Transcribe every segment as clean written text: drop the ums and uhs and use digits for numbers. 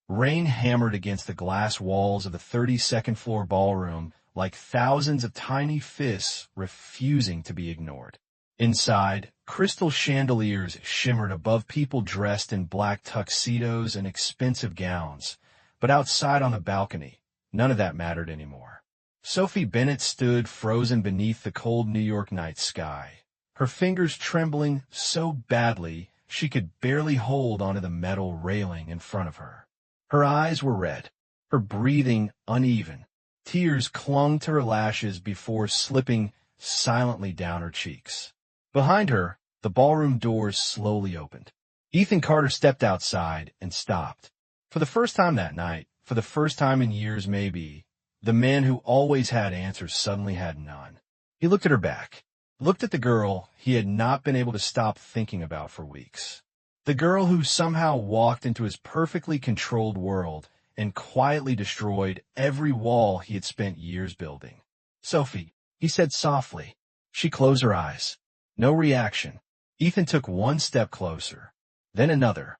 Rain hammered against the glass walls of the 32nd floor ballroom like thousands of tiny fists refusing to be ignored. Inside, crystal chandeliers shimmered above people dressed in black tuxedos and expensive gowns, but outside on the balcony, none of that mattered anymore. Sophie Bennett stood frozen beneath the cold New York night sky, her fingers trembling so badly she could barely hold onto the metal railing in front of her. Her eyes were red, her breathing uneven. Tears clung to her lashes before slipping silently down her cheeks. Behind her, the ballroom doors slowly opened. Ethan Carter stepped outside and stopped. For the first time that night, for the first time in years maybe, the man who always had answers suddenly had none. He looked at her back, looked at the girl he had not been able to stop thinking about for weeks. The girl who somehow walked into his perfectly controlled world and quietly destroyed every wall he had spent years building. "Sophie," he said softly. She closed her eyes. No reaction. Ethan took one step closer, then another.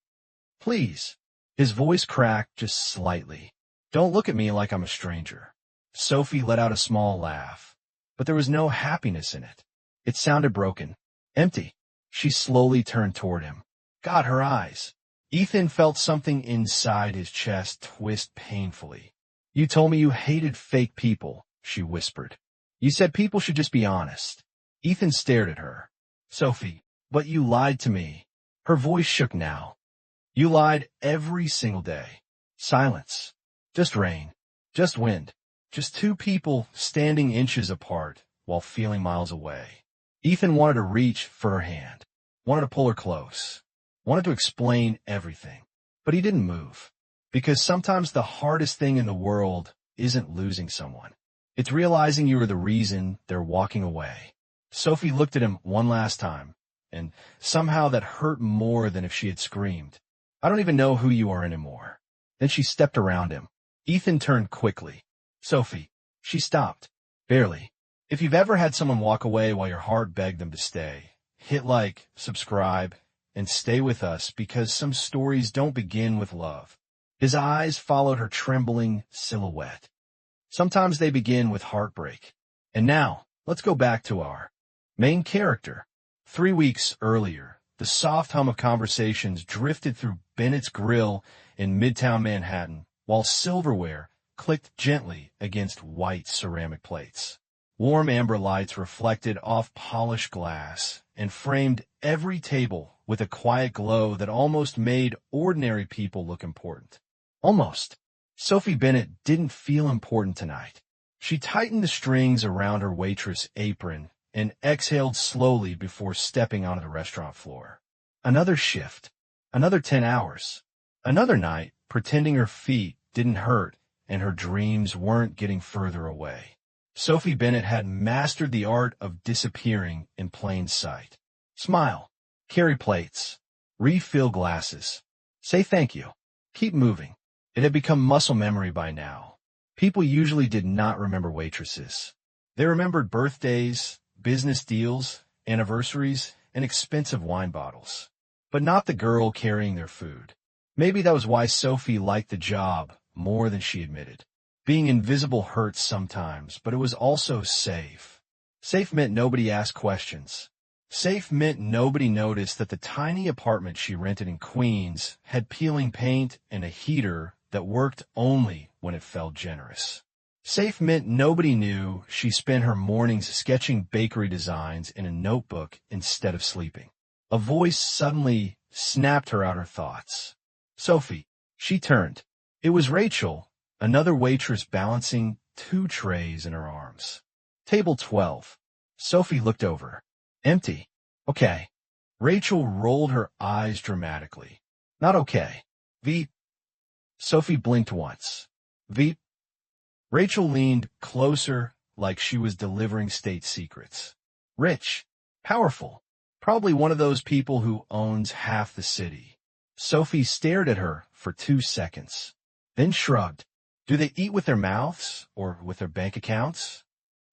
"Please." His voice cracked just slightly. "Don't look at me like I'm a stranger." Sophie let out a small laugh, but there was no happiness in it. It sounded broken, empty. She slowly turned toward him. God, her eyes. Ethan felt something inside his chest twist painfully. "You told me you hated fake people," she whispered. "You said people should just be honest." Ethan stared at her. "Sophie, but you lied to me." Her voice shook now. "You lied every single day." Silence. Just rain. Just wind. Just two people standing inches apart while feeling miles away. Ethan wanted to reach for her hand, wanted to pull her close, wanted to explain everything. But he didn't move. Because sometimes the hardest thing in the world isn't losing someone. It's realizing you are the reason they're walking away. Sophie looked at him one last time, and somehow that hurt more than if she had screamed. "I don't even know who you are anymore." Then she stepped around him. Ethan turned quickly. "Sophie." She stopped. "Barely. If you've ever had someone walk away while your heart begged them to stay, hit like, subscribe, and stay with us because some stories don't begin with love." His eyes followed her trembling silhouette. Sometimes they begin with heartbreak. And now, let's go back to our main character. 3 weeks earlier, the soft hum of conversations drifted through Bennett's Grill in Midtown Manhattan, while silverware clicked gently against white ceramic plates. Warm amber lights reflected off polished glass and framed every table with a quiet glow that almost made ordinary people look important. Almost. Sophie Bennett didn't feel important tonight. She tightened the strings around her waitress apron and exhaled slowly before stepping onto the restaurant floor. Another shift. Another 10 hours. Another night pretending her feet didn't hurt and her dreams weren't getting further away. Sophie Bennett had mastered the art of disappearing in plain sight. Smile. Carry plates. Refill glasses. Say thank you. Keep moving. It had become muscle memory by now. People usually did not remember waitresses. They remembered birthdays, business deals, anniversaries, and expensive wine bottles. But not the girl carrying their food. Maybe that was why Sophie liked the job more than she admitted. Being invisible hurts sometimes, but it was also safe. Safe meant nobody asked questions. Safe meant nobody noticed that the tiny apartment she rented in Queens had peeling paint and a heater that worked only when it felt generous. Safe meant nobody knew she spent her mornings sketching bakery designs in a notebook instead of sleeping. A voice suddenly snapped her out her thoughts. "Sophie." She turned. It was Rachel, another waitress balancing 2 trays in her arms. Table 12. Sophie looked over. Empty. Okay. Rachel rolled her eyes dramatically. Not okay. Veep. Sophie blinked once. Veep. Rachel leaned closer like she was delivering state secrets. Rich. Powerful. Probably one of those people who owns half the city. Sophie stared at her for 2 seconds, then shrugged. Do they eat with their mouths or with their bank accounts?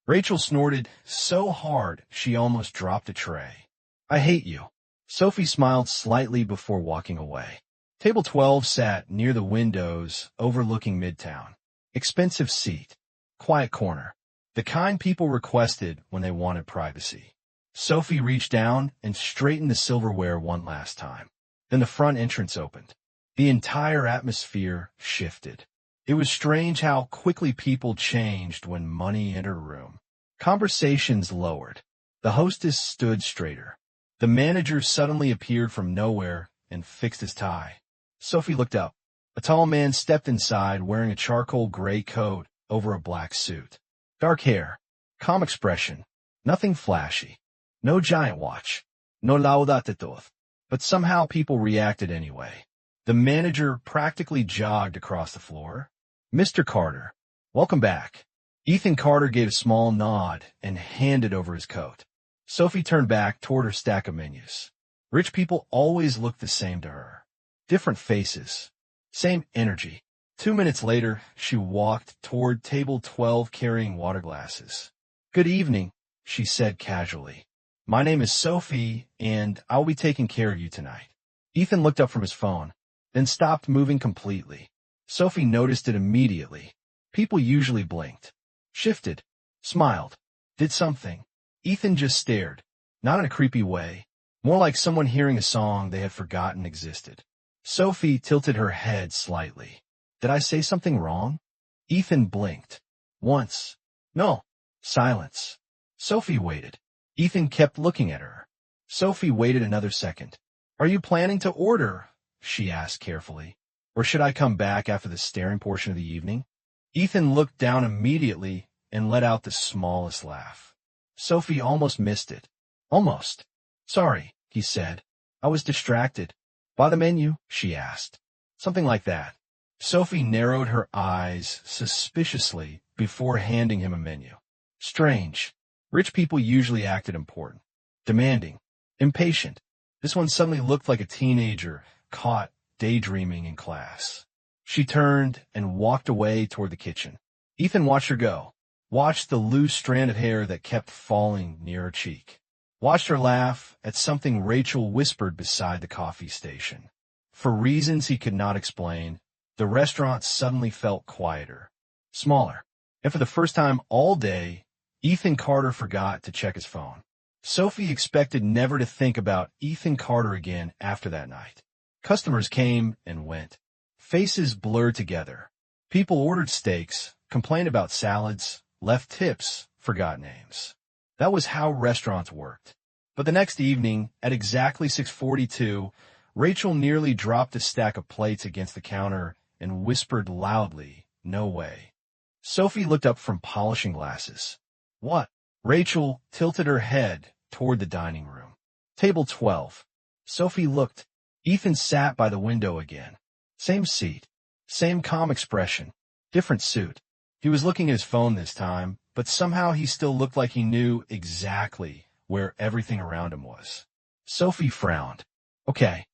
Rachel snorted so hard she almost dropped a tray. I hate you. Sophie smiled slightly before walking away. Table 12 sat near the windows overlooking Midtown. Expensive seat. Quiet corner. The kind people requested when they wanted privacy. Sophie reached down and straightened the silverware one last time. Then the front entrance opened. The entire atmosphere shifted. It was strange how quickly people changed when money entered a room. Conversations lowered. The hostess stood straighter. The manager suddenly appeared from nowhere and fixed his tie. Sophie looked up. A tall man stepped inside wearing a charcoal gray coat over a black suit. Dark hair. Calm expression. Nothing flashy. No giant watch. No laudate todo. But somehow people reacted anyway. The manager practically jogged across the floor. Mr. Carter. Welcome back. Ethan Carter gave a small nod and handed over his coat. Sophie turned back toward her stack of menus. Rich people always looked the same to her. Different faces. Same energy. 2 minutes later, she walked toward table 12 carrying water glasses. Good evening, she said casually. My name is Sophie, and I'll be taking care of you tonight. Ethan looked up from his phone, then stopped moving completely. Sophie noticed it immediately. People usually blinked, shifted, smiled, did something. Ethan just stared, not in a creepy way, more like someone hearing a song they had forgotten existed. Sophie tilted her head slightly. Did I say something wrong? Ethan blinked. Once. No. Silence. Sophie waited. Ethan kept looking at her. Sophie waited another second. Are you planning to order? She asked carefully. Or should I come back after the staring portion of the evening? Ethan looked down immediately and let out the smallest laugh. Sophie almost missed it. Almost. Sorry, he said. I was distracted. By the menu? She asked. Something like that. Sophie narrowed her eyes suspiciously before handing him a menu. Strange. Rich people usually acted important, demanding, impatient. This one suddenly looked like a teenager caught daydreaming in class. She turned and walked away toward the kitchen. Ethan watched her go, watched the loose strand of hair that kept falling near her cheek, watched her laugh at something Rachel whispered beside the coffee station. For reasons he could not explain, the restaurant suddenly felt quieter, smaller, and for the first time all day, Ethan Carter forgot to check his phone. Sophie expected never to think about Ethan Carter again after that night. Customers came and went. Faces blurred together. People ordered steaks, complained about salads, left tips, forgot names. That was how restaurants worked. But the next evening, at exactly 6:42, Rachel nearly dropped a stack of plates against the counter and whispered loudly, "No way." Sophie looked up from polishing glasses. What? Rachel tilted her head toward the dining room. Table 12. Sophie looked. Ethan sat by the window again. Same seat. Same calm expression. Different suit. He was looking at his phone this time, but somehow he still looked like he knew exactly where everything around him was. Sophie frowned. Okay.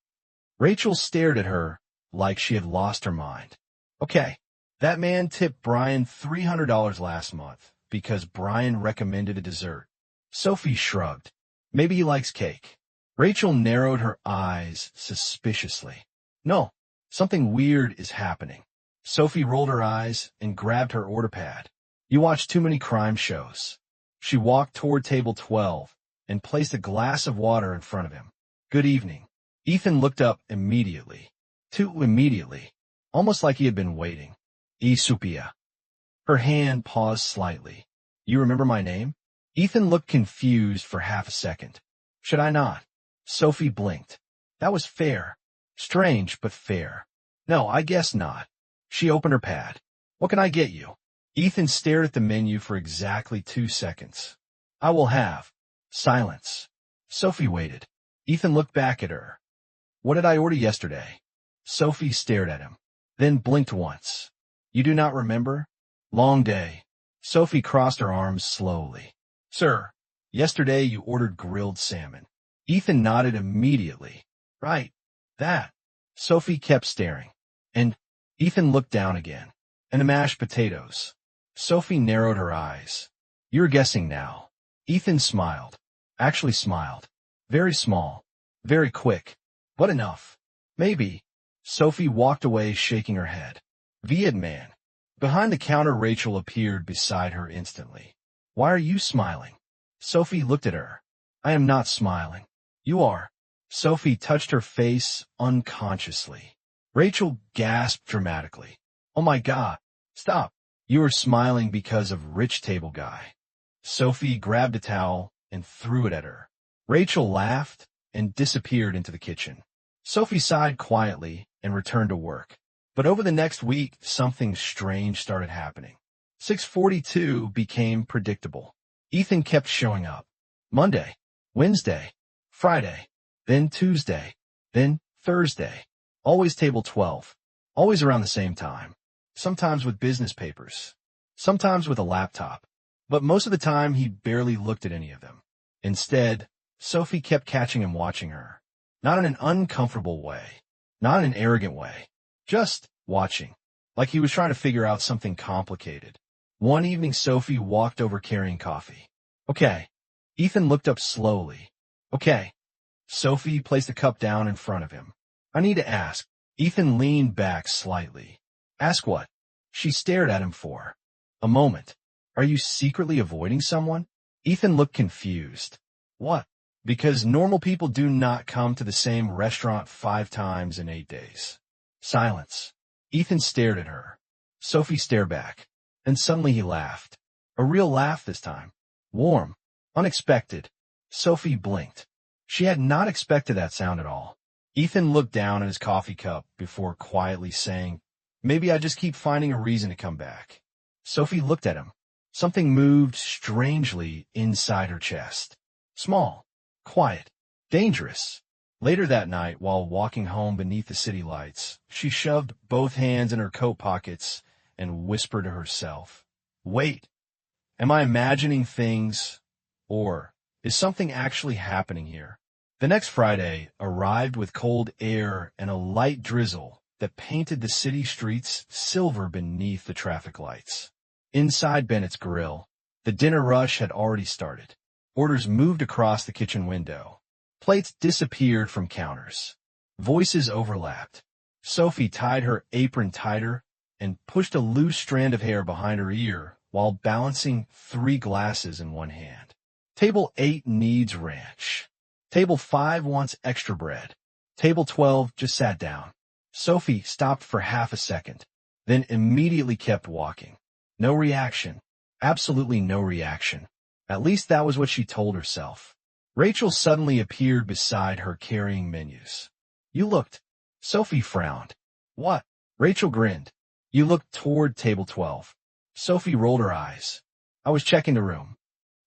Rachel stared at her like she had lost her mind. Okay. That man tipped Brian $300 last month because Brian recommended a dessert. Sophie shrugged. Maybe he likes cake. Rachel narrowed her eyes suspiciously. No, something weird is happening. Sophie rolled her eyes and grabbed her order pad. You watch too many crime shows. She walked toward table 12 and placed a glass of water in front of him. Good evening. Ethan looked up immediately. Too immediately. Almost like he had been waiting. E Supia. Her hand paused slightly. You remember my name? Ethan looked confused for half a second. Should I not? Sophie blinked. That was fair. Strange, but fair. No, I guess not. She opened her pad. What can I get you? Ethan stared at the menu for exactly 2 seconds. I will have. Silence. Sophie waited. Ethan looked back at her. What did I order yesterday? Sophie stared at him, then blinked once. You do not remember? Long day. Sophie crossed her arms slowly. Sir, yesterday you ordered grilled salmon. Ethan nodded immediately. Right. That. Sophie kept staring. And Ethan looked down again. And the mashed potatoes. Sophie narrowed her eyes. You're guessing now. Ethan smiled. Actually smiled. Very small. Very quick. But enough. Maybe. Sophie walked away shaking her head. Viet man. Behind the counter, Rachel appeared beside her instantly. Why are you smiling? Sophie looked at her. I am not smiling. You are. Sophie touched her face unconsciously. Rachel gasped dramatically. Oh my God. Stop. You are smiling because of rich table guy. Sophie grabbed a towel and threw it at her. Rachel laughed and disappeared into the kitchen. Sophie sighed quietly and returned to work. But over the next week, something strange started happening. 6:42 became predictable. Ethan kept showing up. Monday, Wednesday, Friday, then Tuesday, then Thursday. Always table 12. Always around the same time. Sometimes with business papers. Sometimes with a laptop. But most of the time, he barely looked at any of them. Instead, Sophie kept catching him watching her. Not in an uncomfortable way. Not in an arrogant way. Just watching. Like he was trying to figure out something complicated. One evening, Sophie walked over carrying coffee. Okay. Ethan looked up slowly. Okay. Sophie placed the cup down in front of him. I need to ask. Ethan leaned back slightly. Ask what? She stared at him for a moment. Are you secretly avoiding someone? Ethan looked confused. What? Because normal people do not come to the same restaurant 5 times in 8 days. Silence. Ethan stared at her. Sophie stared back. And suddenly he laughed. A real laugh this time. Warm. Unexpected. Sophie blinked. She had not expected that sound at all. Ethan looked down at his coffee cup before quietly saying, Maybe I just keep finding a reason to come back. Sophie looked at him. Something moved strangely inside her chest. Small. Quiet. Dangerous. Later that night, while walking home beneath the city lights, she shoved both hands in her coat pockets and whispered to herself, Wait, am I imagining things, or is something actually happening here? The next Friday arrived with cold air and a light drizzle that painted the city streets silver beneath the traffic lights. Inside Bennett's Grill, the dinner rush had already started. Orders moved across the kitchen window. Plates disappeared from counters. Voices overlapped. Sophie tied her apron tighter and pushed a loose strand of hair behind her ear while balancing 3 glasses in one hand. Table 8 needs ranch. Table 5 wants extra bread. Table 12 just sat down. Sophie stopped for half a second, then immediately kept walking. No reaction. Absolutely no reaction. At least that was what she told herself. Rachel suddenly appeared beside her carrying menus. You looked. Sophie frowned. What? Rachel grinned. You looked toward table 12. Sophie rolled her eyes. I was checking the room.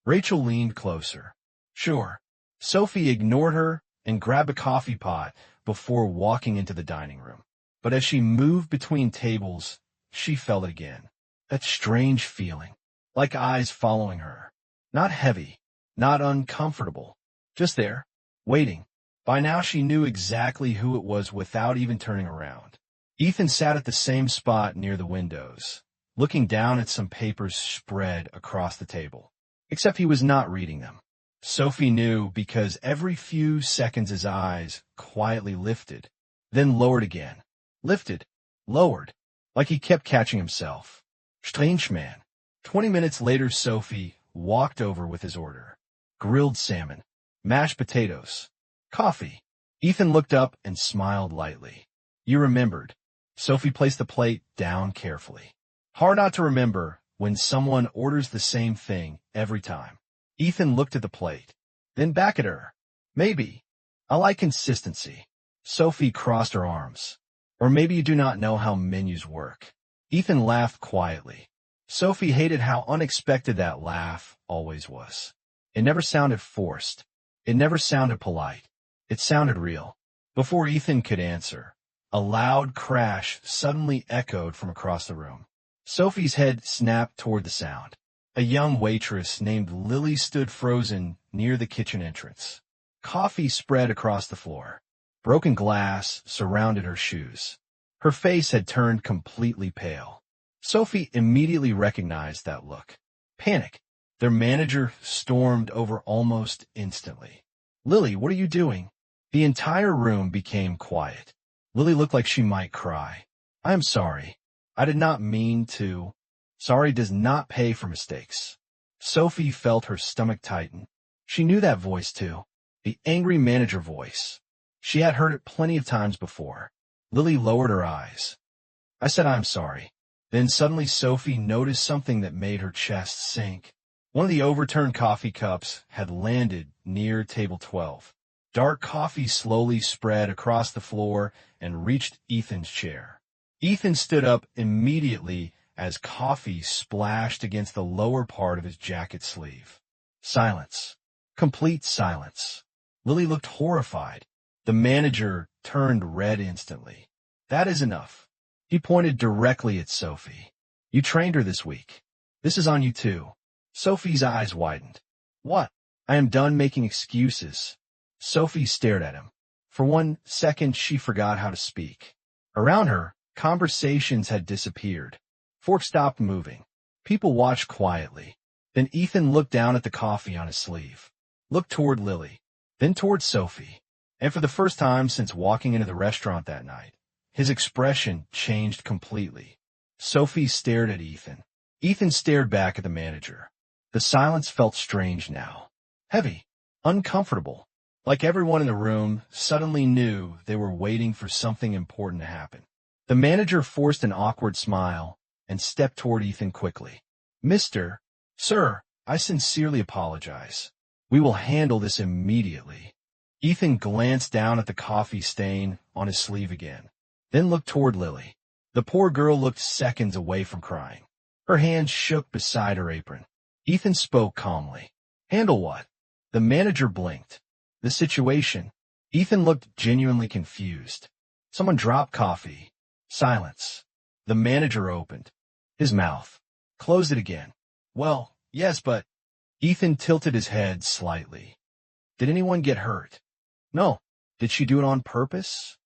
Rachel leaned closer. Sure. Sophie ignored her and grabbed a coffee pot before walking into the dining room. But as she moved between tables, she felt it again. That strange feeling. Like eyes following her. Not heavy. Not uncomfortable. Just there. Waiting. By now she knew exactly who it was without even turning around. Ethan sat at the same spot near the windows, looking down at some papers spread across the table. Except he was not reading them. Sophie knew because every few seconds his eyes quietly lifted, then lowered again. Lifted. Lowered. Like he kept catching himself. Strange man. 20 minutes later, Sophie walked over with his order. Grilled salmon. Mashed potatoes. Coffee. Ethan looked up and smiled lightly. You remembered. Sophie placed the plate down carefully. Hard not to remember when someone orders the same thing every time. Ethan looked at the plate, then back at her. Maybe. I like consistency. Sophie crossed her arms. Or maybe you do not know how menus work. Ethan laughed quietly. Sophie hated how unexpected that laugh always was. It never sounded forced. It never sounded polite. It sounded real. Before Ethan could answer, a loud crash suddenly echoed from across the room. Sophie's head snapped toward the sound. A young waitress named Lily stood frozen near the kitchen entrance. Coffee spread across the floor. Broken glass surrounded her shoes. Her face had turned completely pale. Sophie immediately recognized that look. Panic. Their manager stormed over almost instantly. Lily, what are you doing? The entire room became quiet. Lily looked like she might cry. I am sorry. I did not mean to. Sorry does not pay for mistakes. Sophie felt her stomach tighten. She knew that voice too. The angry manager voice. She had heard it plenty of times before. Lily lowered her eyes. I said I'm sorry. Then suddenly Sophie noticed something that made her chest sink. One of the overturned coffee cups had landed near table 12. Dark coffee slowly spread across the floor and reached Ethan's chair. Ethan stood up immediately as coffee splashed against the lower part of his jacket sleeve. Silence. Complete silence. Lily looked horrified. The manager turned red instantly. That is enough. He pointed directly at Sophie. You trained her this week. This is on you too. Sophie's eyes widened. What? I am done making excuses. Sophie stared at him. For 1 second, she forgot how to speak. Around her, conversations had disappeared. Forks stopped moving. People watched quietly. Then Ethan looked down at the coffee on his sleeve, looked toward Lily, then toward Sophie. And for the first time since walking into the restaurant that night, his expression changed completely. Sophie stared at Ethan. Ethan stared back at the manager. The silence felt strange now. Heavy. Uncomfortable. Like everyone in the room suddenly knew they were waiting for something important to happen. The manager forced an awkward smile and stepped toward Ethan quickly. Sir, I sincerely apologize. We will handle this immediately. Ethan glanced down at the coffee stain on his sleeve again, then looked toward Lily. The poor girl looked seconds away from crying. Her hands shook beside her apron. Ethan spoke calmly. Handle what? The manager blinked. The situation. Ethan looked genuinely confused. Someone dropped coffee. Silence. The manager opened his mouth, closed it again. Well, yes, but... Ethan tilted his head slightly. Did anyone get hurt? No. Did she do it on purpose?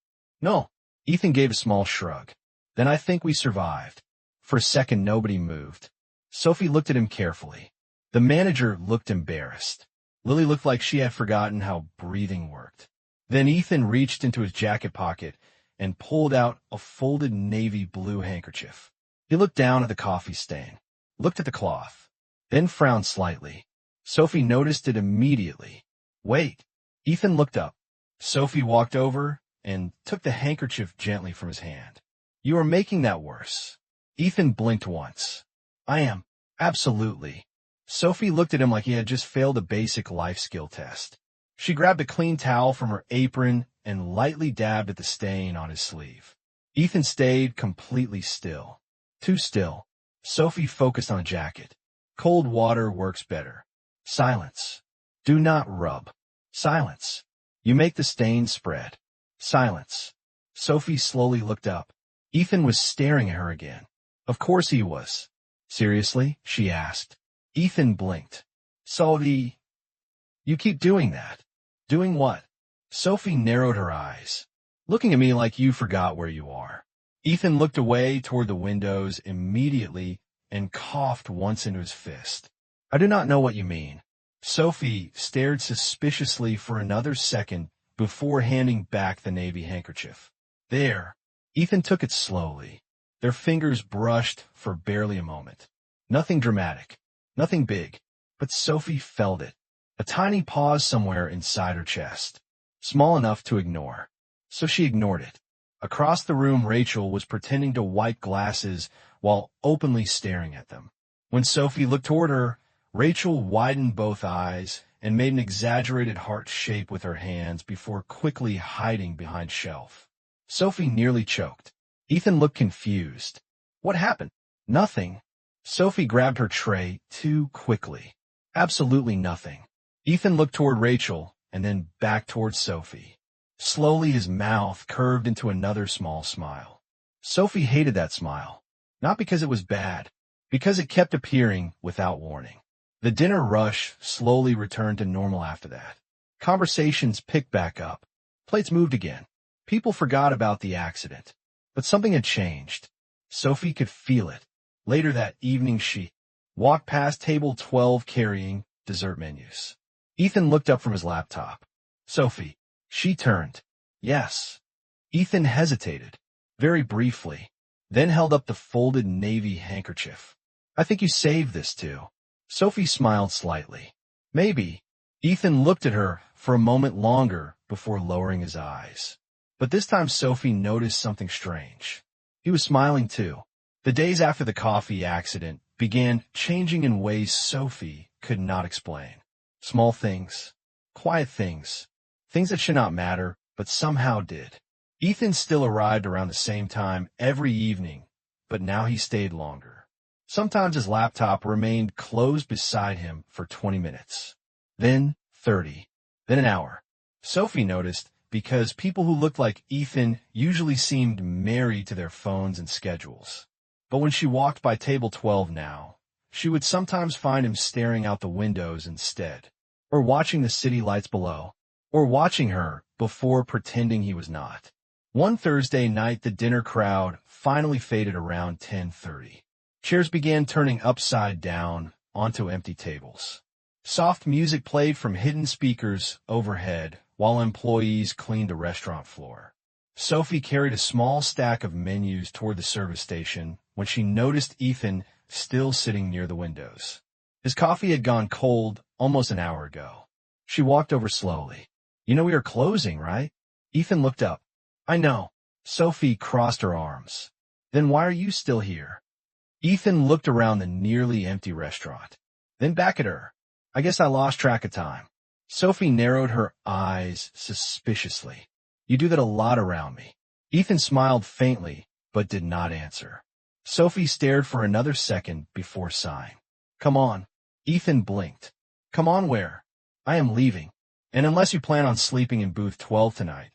No. Ethan gave a small shrug. Then I think we survived. For a second, nobody moved. Sophie looked at him carefully. The manager looked embarrassed. Lily looked like she had forgotten how breathing worked. Then Ethan reached into his jacket pocket and pulled out a folded navy blue handkerchief. He looked down at the coffee stain, looked at the cloth, then frowned slightly. Sophie noticed it immediately. Wait. Ethan looked up. Sophie walked over and took the handkerchief gently from his hand. You are making that worse. Ethan blinked once. I am. Absolutely. Sophie looked at him like he had just failed a basic life skill test. She grabbed a clean towel from her apron and lightly dabbed at the stain on his sleeve. Ethan stayed completely still. Too still. Sophie focused on the jacket. Cold water works better. Silence. Do not rub. Silence. You make the stain spread. Silence. Sophie slowly looked up. Ethan was staring at her again. Of course he was. Seriously? She asked. Ethan blinked. You keep doing that. Doing what? Sophie narrowed her eyes. Looking at me like you forgot where you are. Ethan looked away toward the windows immediately and coughed once into his fist. I do not know what you mean. Sophie stared suspiciously for another second before handing back the navy handkerchief. There. Ethan took it slowly. Their fingers brushed for barely a moment. Nothing dramatic. Nothing big, but Sophie felt it. A tiny pause somewhere inside her chest. Small enough to ignore. So she ignored it. Across the room, Rachel was pretending to wipe glasses while openly staring at them. When Sophie looked toward her, Rachel widened both eyes and made an exaggerated heart shape with her hands before quickly hiding behind shelf. Sophie nearly choked. Ethan looked confused. What happened? Nothing. Sophie grabbed her tray too quickly. Absolutely nothing. Ethan looked toward Rachel and then back toward Sophie. Slowly his mouth curved into another small smile. Sophie hated that smile. Not because it was bad, because it kept appearing without warning. The dinner rush slowly returned to normal after that. Conversations picked back up. Plates moved again. People forgot about the accident. But something had changed. Sophie could feel it. Later that evening she walked past table 12 carrying dessert menus. Ethan looked up from his laptop. Sophie. She turned. Yes. Ethan hesitated, very briefly, then held up the folded navy handkerchief. I think you saved this too. Sophie smiled slightly. Maybe. Ethan looked at her for a moment longer before lowering his eyes. But this time Sophie noticed something strange. He was smiling too. The days after the coffee accident began changing in ways Sophie could not explain. Small things, quiet things, things that should not matter, but somehow did. Ethan still arrived around the same time every evening, but now he stayed longer. Sometimes his laptop remained closed beside him for 20 minutes, then 30, then an hour. Sophie noticed because people who looked like Ethan usually seemed married to their phones and schedules. But when she walked by table 12 now, she would sometimes find him staring out the windows instead, or watching the city lights below, or watching her before pretending he was not. One Thursday night, the dinner crowd finally faded around 10:30. Chairs began turning upside down onto empty tables. Soft music played from hidden speakers overhead while employees cleaned the restaurant floor. Sophie carried a small stack of menus toward the service station when she noticed Ethan still sitting near the windows. His coffee had gone cold almost an hour ago. She walked over slowly. You know we are closing, right? Ethan looked up. I know. Sophie crossed her arms. Then why are you still here? Ethan looked around the nearly empty restaurant, then back at her. I guess I lost track of time. Sophie narrowed her eyes suspiciously. You do that a lot around me. Ethan smiled faintly, but did not answer. Sophie stared for another second before sighing. Come on. Ethan blinked. Come on where? I am leaving. And unless you plan on sleeping in booth 12 tonight,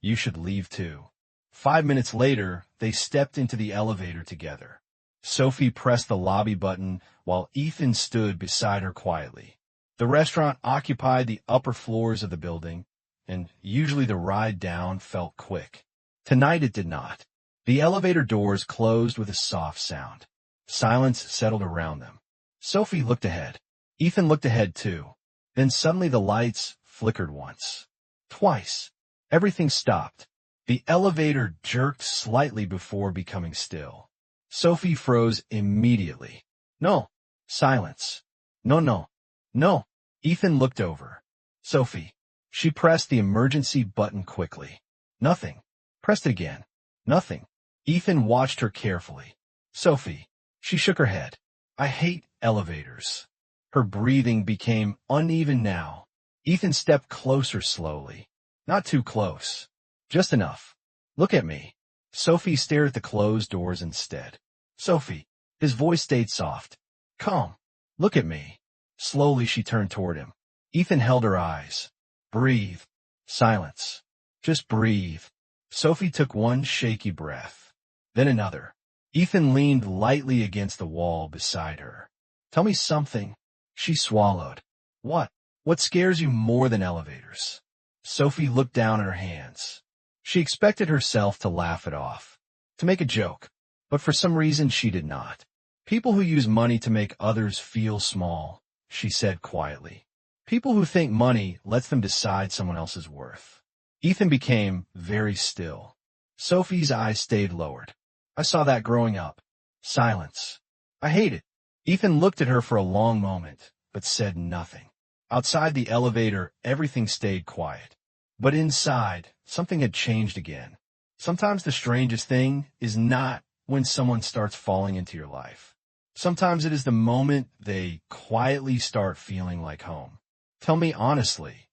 you should leave too. 5 minutes later, they stepped into the elevator together. Sophie pressed the lobby button while Ethan stood beside her quietly. The restaurant occupied the upper floors of the building, and usually the ride down felt quick. Tonight it did not. The elevator doors closed with a soft sound. Silence settled around them. Sophie looked ahead. Ethan looked ahead too. Then suddenly the lights flickered once. Twice. Everything stopped. The elevator jerked slightly before becoming still. Sophie froze immediately. No. Silence. No, no. No. Ethan looked over. Sophie. She pressed the emergency button quickly. Nothing. Pressed it again. Nothing. Ethan watched her carefully. Sophie. She shook her head. I hate elevators. Her breathing became uneven now. Ethan stepped closer slowly. Not too close. Just enough. Look at me. Sophie stared at the closed doors instead. Sophie. His voice stayed soft. Come. Look at me. Slowly she turned toward him. Ethan held her eyes. Breathe. Silence. Just breathe. Sophie took one shaky breath. Then another. Ethan leaned lightly against the wall beside her. Tell me something. She swallowed. What? What scares you more than elevators? Sophie looked down at her hands. She expected herself to laugh it off, to make a joke, but for some reason she did not. People who use money to make others feel small, she said quietly. People who think money lets them decide someone else's worth. Ethan became very still. Sophie's eyes stayed lowered. I saw that growing up. Silence. I hate it. Ethan looked at her for a long moment, but said nothing. Outside the elevator, everything stayed quiet. But inside, something had changed again. Sometimes the strangest thing is not when someone starts falling into your life. Sometimes it is the moment they quietly start feeling like home. Tell me honestly,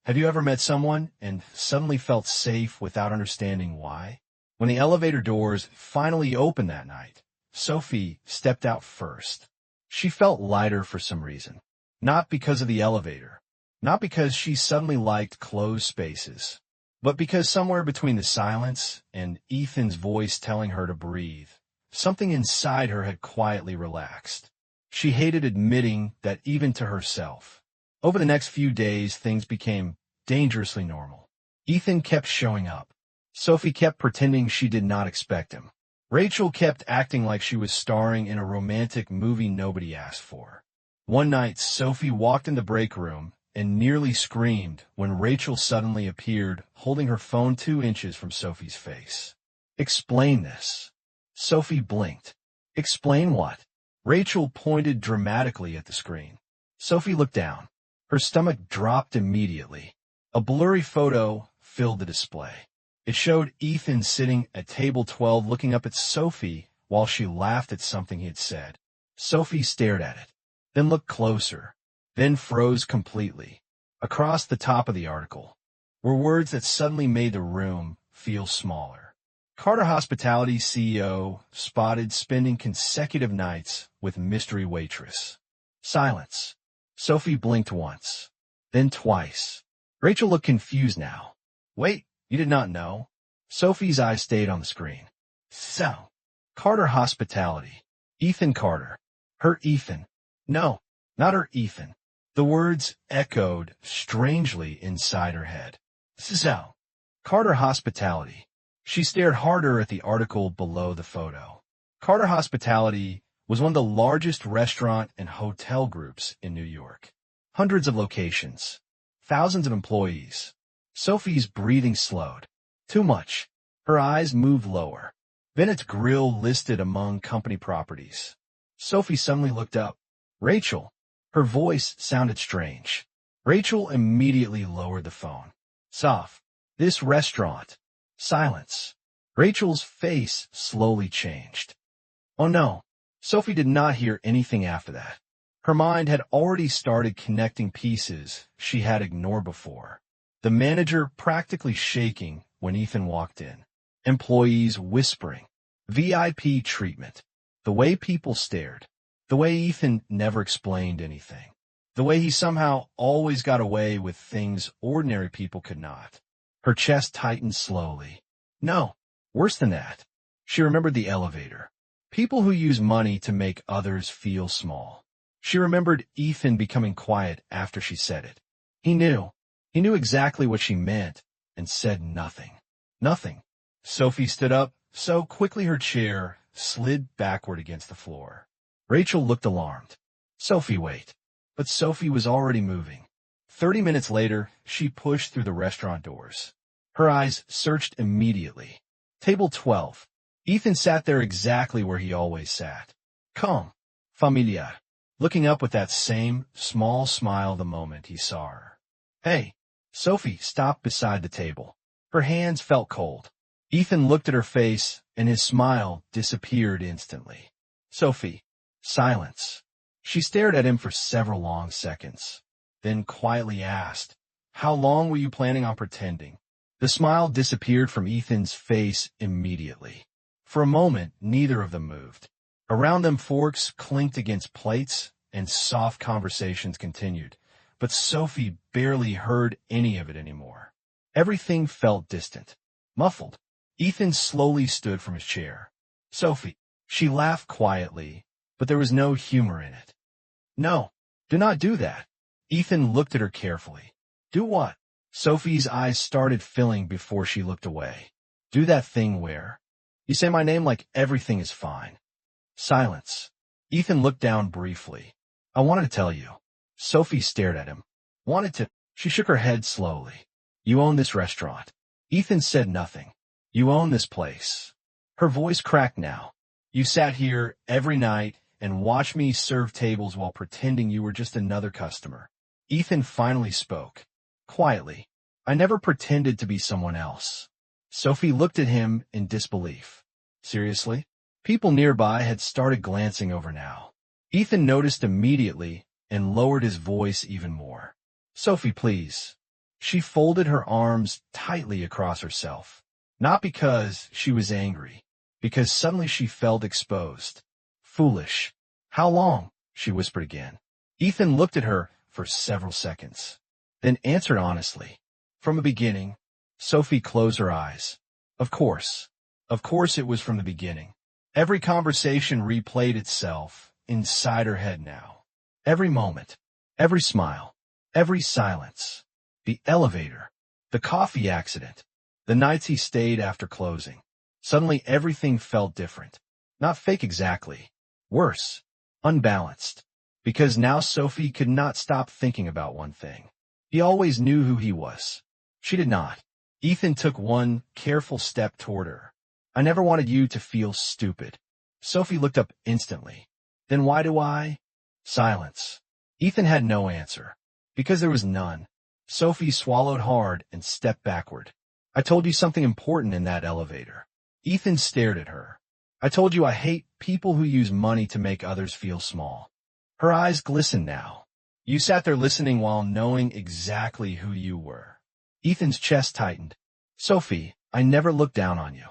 have you ever met someone and suddenly felt safe without understanding why? When the elevator doors finally opened that night, Sophie stepped out first. She felt lighter for some reason. Not because of the elevator. Not because she suddenly liked closed spaces. But because somewhere between the silence and Ethan's voice telling her to breathe, something inside her had quietly relaxed. She hated admitting that even to herself. Over the next few days, things became dangerously normal. Ethan kept showing up. Sophie kept pretending she did not expect him. Rachel kept acting like she was starring in a romantic movie nobody asked for. One night, Sophie walked in the break room and nearly screamed when Rachel suddenly appeared, holding her phone 2 inches from Sophie's face. "Explain this." Sophie blinked. "Explain what?" Rachel pointed dramatically at the screen. Sophie looked down. Her stomach dropped immediately. A blurry photo filled the display. It showed Ethan sitting at table 12 looking up at Sophie while she laughed at something he had said. Sophie stared at it, then looked closer, then froze completely. Across the top of the article were words that suddenly made the room feel smaller. Carter Hospitality CEO spotted spending consecutive nights with mystery waitress. Silence. Sophie blinked once, then twice. Rachel looked confused now. "Wait, you did not know?" Sophie's eyes stayed on the screen. "So, Carter Hospitality. Ethan Carter. Her Ethan. No, not her Ethan." The words echoed strangely inside her head. "So, Carter Hospitality." She stared harder at the article below the photo. Carter Hospitality was one of the largest restaurant and hotel groups in New York. Hundreds of locations. Thousands of employees. Sophie's breathing slowed. Too much. Her eyes moved lower. Bennett's Grill listed among company properties. Sophie suddenly looked up. "Rachel." Her voice sounded strange. Rachel immediately lowered the phone. "Soph. This restaurant." Silence. Rachel's face slowly changed. "Oh no." Sophie did not hear anything after that. Her mind had already started connecting pieces she had ignored before. The manager practically shaking when Ethan walked in. Employees whispering. VIP treatment. The way people stared. The way Ethan never explained anything. The way he somehow always got away with things ordinary people could not. Her chest tightened slowly. No, worse than that. She remembered the elevator. People who use money to make others feel small. She remembered Ethan becoming quiet after she said it. He knew. He knew exactly what she meant and said nothing. Nothing. Sophie stood up so quickly her chair slid backward against the floor. Rachel looked alarmed. "Sophie, wait." But Sophie was already moving. 30 minutes later, she pushed through the restaurant doors. Her eyes searched immediately. Table 12. Ethan sat there exactly where he always sat. Calm. Familiar. Looking up with that same small smile the moment he saw her. "Hey." Sophie stopped beside the table. Her hands felt cold. Ethan looked at her face, and his smile disappeared instantly. "Sophie." Silence. She stared at him for several long seconds, then quietly asked, "How long were you planning on pretending?" The smile disappeared from Ethan's face immediately. For a moment, neither of them moved. Around them, forks clinked against plates, and soft conversations continued, but Sophie barely heard any of it anymore. Everything felt distant, muffled. Ethan slowly stood from his chair. "Sophie." She laughed quietly, but there was no humor in it. "No, do not do that." Ethan looked at her carefully. "Do what?" Sophie's eyes started filling before she looked away. "Do that thing where you say my name like everything is fine." Silence. Ethan looked down briefly. "I wanted to tell you." Sophie stared at him. "Wanted to?" She shook her head slowly. "You own this restaurant." Ethan said nothing. "You own this place." Her voice cracked now. "You sat here every night and watched me serve tables while pretending you were just another customer." Ethan finally spoke. Quietly. "I never pretended to be someone else." Sophie looked at him in disbelief. "Seriously?" People nearby had started glancing over now. Ethan noticed immediately and lowered his voice even more. "Sophie, please." She folded her arms tightly across herself. Not because she was angry, because suddenly she felt exposed. "Foolish." "How long?" she whispered again. Ethan looked at her for several seconds, then answered honestly. "From the beginning." Sophie closed her eyes. Of course. Of course it was from the beginning. Every conversation replayed itself inside her head now. Every moment. Every smile. Every silence. The elevator. The coffee accident. The nights he stayed after closing. Suddenly everything felt different. Not fake exactly. Worse. Unbalanced. Because now Sophie could not stop thinking about one thing. He always knew who he was. She did not. Ethan took one careful step toward her. I never wanted you to feel stupid. Sophie looked up instantly. Then why do I? Silence. Ethan had no answer. Because there was none. Sophie swallowed hard and stepped backward. I told you something important in that elevator. Ethan stared at her. I told you I hate people who use money to make others feel small. Her eyes glistened now. You sat there listening while knowing exactly who you were. Ethan's chest tightened. Sophie, I never looked down on you.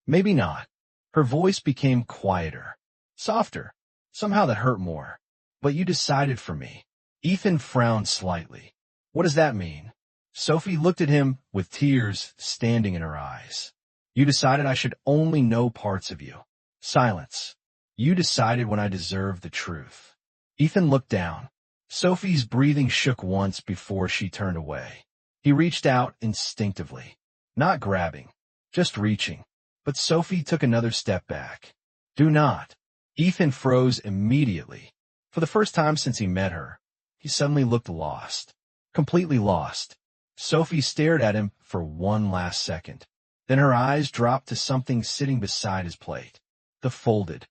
Maybe not. Her voice became quieter. Softer. Somehow that hurt more. But you decided for me. Ethan frowned slightly. What does that mean? Sophie looked at him with tears standing in her eyes. You decided I should only know parts of you. Silence. You decided when I deserved the truth. Ethan looked down. Sophie's breathing shook once before she turned away. He reached out instinctively. Not grabbing. Just reaching. But Sophie took another step back. Do not. Ethan froze immediately. For the first time since he met her, he suddenly looked lost. Completely lost. Sophie stared at him for one last second. Then her eyes dropped to something sitting beside his plate. The folded,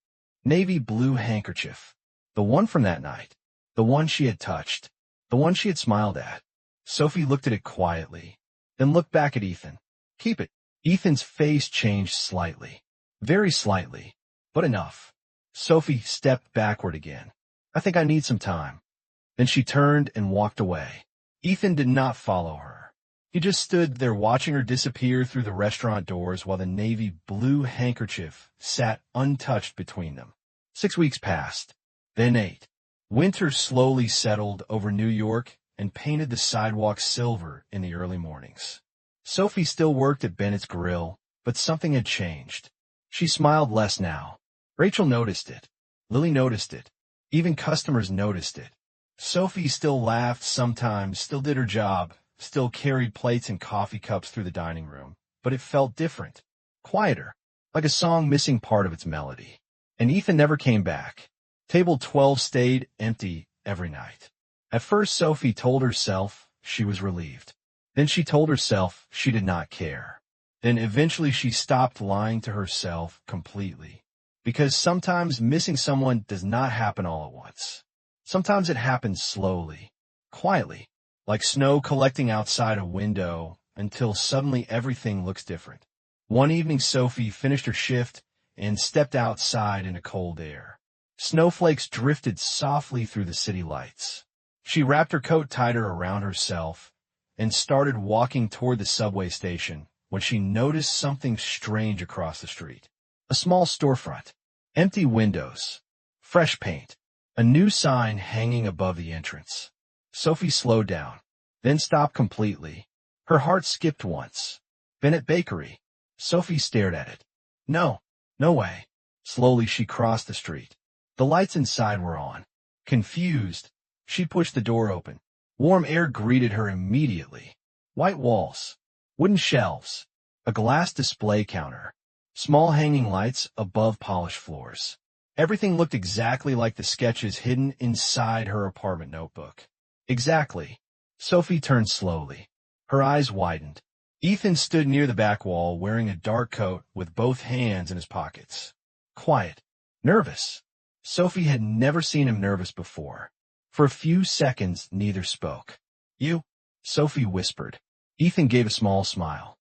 navy blue handkerchief. The one from that night. The one she had touched. The one she had smiled at. Sophie looked at it quietly. Then looked back at Ethan. Keep it. Ethan's face changed slightly. Very slightly. But enough. Sophie stepped backward again. I think I need some time. Then she turned and walked away. Ethan did not follow her. He just stood there watching her disappear through the restaurant doors while the navy blue handkerchief sat untouched between them. 6 weeks passed. Then 8. Winter slowly settled over New York and painted the sidewalks silver in the early mornings. Sophie still worked at Bennett's Grill, but something had changed. She smiled less now. Rachel noticed it. Lily noticed it. Even customers noticed it. Sophie still laughed sometimes, still did her job, still carried plates and coffee cups through the dining room, but it felt different, quieter, like a song missing part of its melody. And Ethan never came back. Table 12 stayed empty every night. At first, Sophie told herself she was relieved. Then she told herself she did not care. Then eventually she stopped lying to herself completely. Because sometimes missing someone does not happen all at once. Sometimes it happens slowly, quietly, like snow collecting outside a window until suddenly everything looks different. One evening, Sophie finished her shift and stepped outside in the cold air. Snowflakes drifted softly through the city lights. She wrapped her coat tighter around herself and started walking toward the subway station when she noticed something strange across the street. A small storefront, empty windows, fresh paint, a new sign hanging above the entrance. Sophie slowed down, then stopped completely. Her heart skipped once. Bennett Bakery. Sophie stared at it. No, no way. Slowly she crossed the street. The lights inside were on. Confused, she pushed the door open. Warm air greeted her immediately. White walls, wooden shelves, a glass display counter, small hanging lights above polished floors. Everything looked exactly like the sketches hidden inside her apartment notebook. Exactly. Sophie turned slowly. Her eyes widened. Ethan stood near the back wall wearing a dark coat with both hands in his pockets. Quiet. Nervous. Sophie had never seen him nervous before. For a few seconds, neither spoke. You? Sophie whispered. Ethan gave a small smile.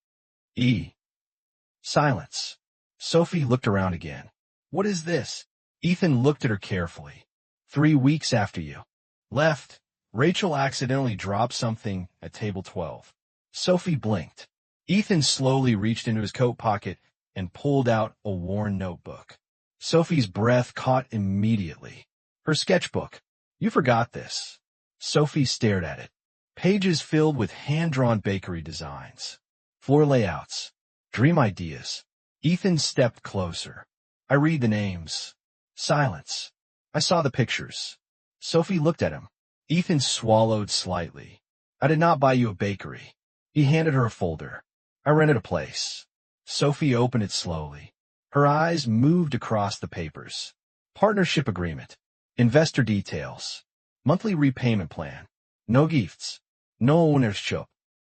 Silence. Sophie looked around again. What is this? Ethan looked at her carefully. 3 weeks after you left, Rachel accidentally dropped something at table 12. Sophie blinked. Ethan slowly reached into his coat pocket and pulled out a worn notebook. Sophie's breath caught immediately. Her sketchbook. You forgot this. Sophie stared at it. Pages filled with hand-drawn bakery designs. Floor layouts. Dream ideas. Ethan stepped closer. I read the names. Silence. I saw the pictures. Sophie looked at him. Ethan swallowed slightly. I did not buy you a bakery. He handed her a folder. I rented a place. Sophie opened it slowly. Her eyes moved across the papers. Partnership agreement. Investor details. Monthly repayment plan. No gifts. No ownership.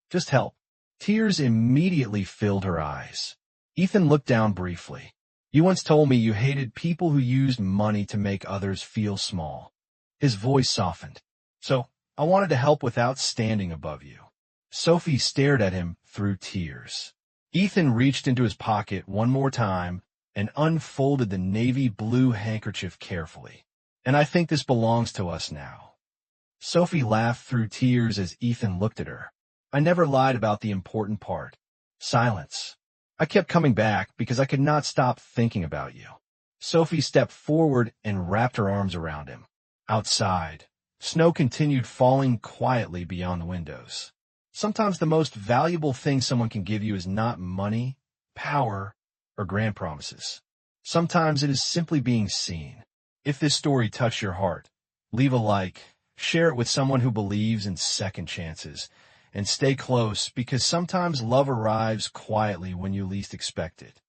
Just help. Tears immediately filled her eyes. Ethan looked down briefly. You once told me you hated people who used money to make others feel small. His voice softened. So, I wanted to help without standing above you. Sophie stared at him through tears. Ethan reached into his pocket one more time and unfolded the navy blue handkerchief carefully. And I think this belongs to us now. Sophie laughed through tears as Ethan looked at her. I never lied about the important part. Silence. I kept coming back because I could not stop thinking about you. Sophie stepped forward and wrapped her arms around him. Outside, snow continued falling quietly beyond the windows. Sometimes the most valuable thing someone can give you is not money, power, or grand promises. Sometimes it is simply being seen. If this story touched your heart, leave a like, share it with someone who believes in second chances, and stay close because sometimes love arrives quietly when you least expect it.